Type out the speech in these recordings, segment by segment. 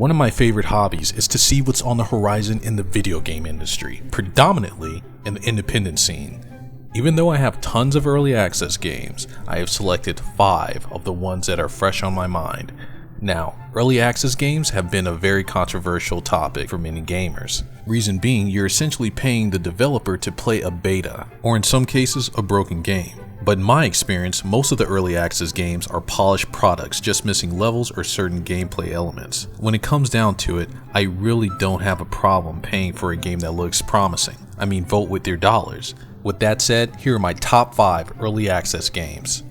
One of my favorite hobbies is to see what's on the horizon in the video game industry, predominantly in the independent scene. Even though I have tons of early access games, I have selected 5 of the ones that are fresh on my mind. Now, early access games have been a very controversial topic for many gamers. Reason being, you're essentially paying the developer to play a beta, or in some cases, a broken game. But in my experience, most of the early access games are polished products just missing levels or certain gameplay elements. When it comes down to it, I really don't have a problem paying for a game that looks promising. I mean, vote with your dollars. With that said, here are my top 5 early access games.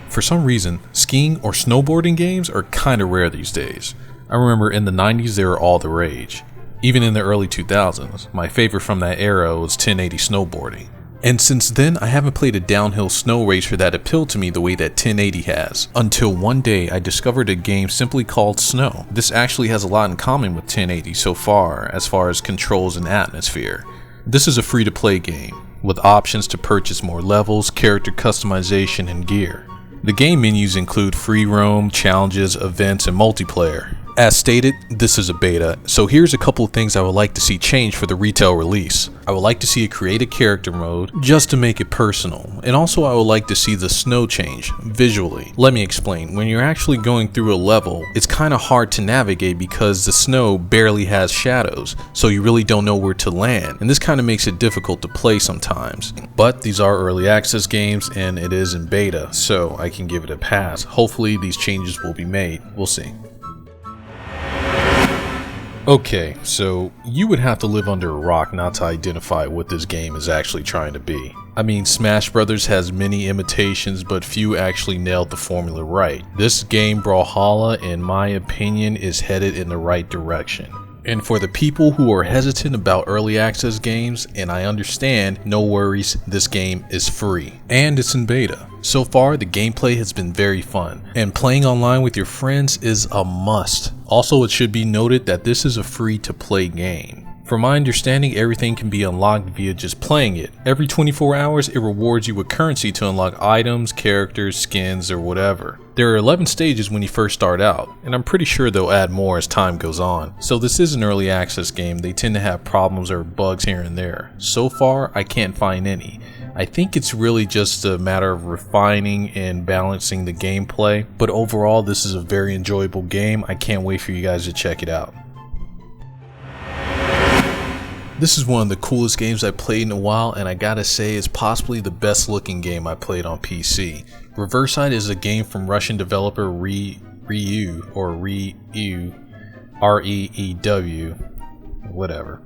For some reason, skiing or snowboarding games are kinda rare these days. I remember in the 90s they were all the rage. Even in the early 2000s, my favorite from that era was 1080 snowboarding. And since then, I haven't played a downhill snow racer that appealed to me the way that 1080 has. Until one day, I discovered a game simply called Snow. This actually has a lot in common with 1080 so far as controls and atmosphere. This is a free-to-play game, with options to purchase more levels, character customization, and gear. The game menus include free roam, challenges, events, and multiplayer. As stated, this is a beta, so here's a couple of things I would like to see change for the retail release. I would like to see a create a character mode, just to make it personal, and also I would like to see the snow change, visually. Let me explain, when you're actually going through a level, it's kinda hard to navigate because the snow barely has shadows, so you really don't know where to land, and this kinda makes it difficult to play sometimes. But these are early access games, and it is in beta, so I can give it a pass. Hopefully these changes will be made, we'll see. Okay, so you would have to live under a rock not to identify what this game is actually trying to be. I mean, Smash Brothers has many imitations, but few actually nailed the formula right. This game, Brawlhalla, in my opinion, is headed in the right direction. And for the people who are hesitant about early access games, and I understand, no worries, this game is free. And it's in beta. So far, the gameplay has been very fun, and playing online with your friends is a must. Also, it should be noted that this is a free-to-play game. From my understanding, everything can be unlocked via just playing it. Every 24 hours, it rewards you with currency to unlock items, characters, skins, or whatever. There are 11 stages when you first start out, and I'm pretty sure they'll add more as time goes on. So this is an early access game, they tend to have problems or bugs here and there. So far, I can't find any. I think it's really just a matter of refining and balancing the gameplay, but overall this is a very enjoyable game. I can't wait for you guys to check it out. This is one of the coolest games I've played in a while, and I gotta say it's possibly the best looking game I played on PC. Reverseside is a game from Russian developer Reew, R-E-E-W, whatever.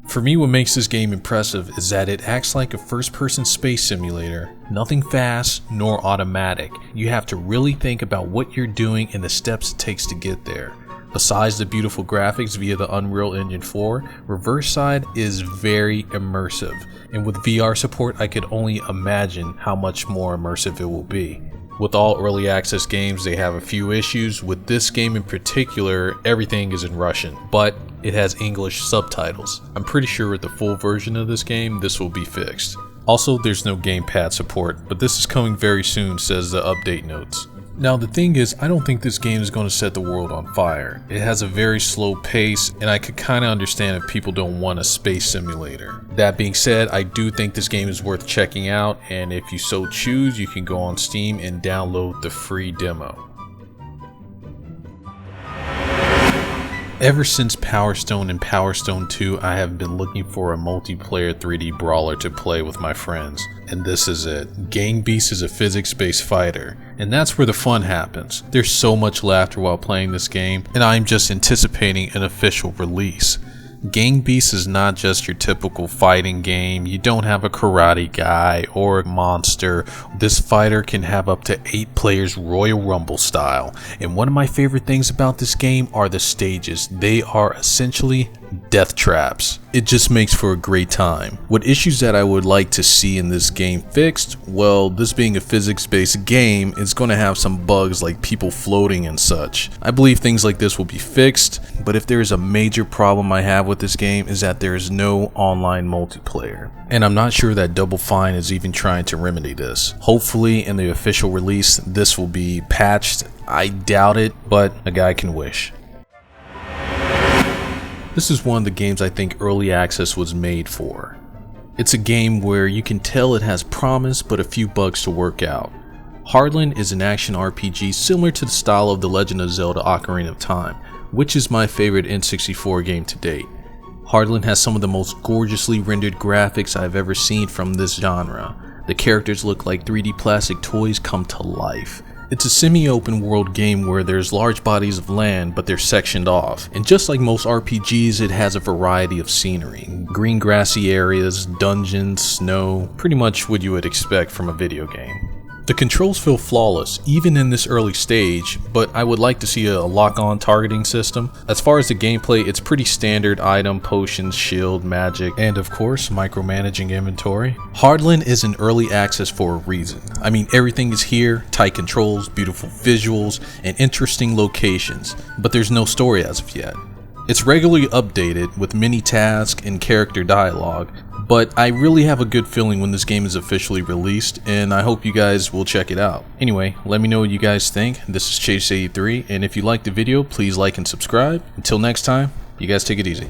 For me, what makes this game impressive is that it acts like a first-person space simulator. Nothing fast nor automatic. You have to really think about what you're doing and the steps it takes to get there. Besides the beautiful graphics via the Unreal Engine 4, Reverseside is very immersive, and with VR support I could only imagine how much more immersive it will be. With all early access games, they have a few issues. With this game in particular, everything is in Russian, but it has English subtitles. I'm pretty sure with the full version of this game, this will be fixed. Also, there's no gamepad support, but this is coming very soon, says the update notes. Now the thing is, I don't think this game is going to set the world on fire. It has a very slow pace, and I could kinda understand if people don't want a space simulator. That being said, I do think this game is worth checking out, and if you so choose, you can go on Steam and download the free demo. Ever since Power Stone and Power Stone 2, I have been looking for a multiplayer 3D brawler to play with my friends, and this is it. Gang Beasts is a physics-based fighter, and that's where the fun happens. There's so much laughter while playing this game, and I'm just anticipating an official release. Gang Beasts is not just your typical fighting game. You don't have a karate guy or a monster. This fighter can have up to 8 players Royal Rumble style. And one of my favorite things about this game are the stages. They are essentially death traps. It just makes for a great time. What issues that I would like to see in this game fixed? Well, this being a physics-based game, it's going to have some bugs like people floating and such. I believe things like this will be fixed, but if there is a major problem I have with this game is that there is no online multiplayer. And I'm not sure that Double Fine is even trying to remedy this. Hopefully in the official release, this will be patched. I doubt it, but a guy can wish. This is one of the games I think early access was made for. It's a game where you can tell it has promise but a few bugs to work out. Hardline is an action RPG similar to the style of The Legend of Zelda: Ocarina of Time, which is my favorite N64 game to date. Hardline has some of the most gorgeously rendered graphics I've ever seen from this genre. The characters look like 3D plastic toys come to life. It's a semi-open world game where there's large bodies of land, but they're sectioned off. And just like most RPGs, it has a variety of scenery. Green grassy areas, dungeons, snow, pretty much what you would expect from a video game. The controls feel flawless, even in this early stage, but I would like to see a lock-on targeting system. As far as the gameplay, it's pretty standard: item, potions, shield, magic, and of course, micromanaging inventory. Hardline is an early access for a reason. I mean, everything is here: tight controls, beautiful visuals, and interesting locations, but there's no story as of yet. It's regularly updated with mini tasks and character dialogue, but I really have a good feeling when this game is officially released, and I hope you guys will check it out. Anyway, let me know what you guys think. This is Chase83, and if you liked the video, please like and subscribe. Until next time, you guys take it easy.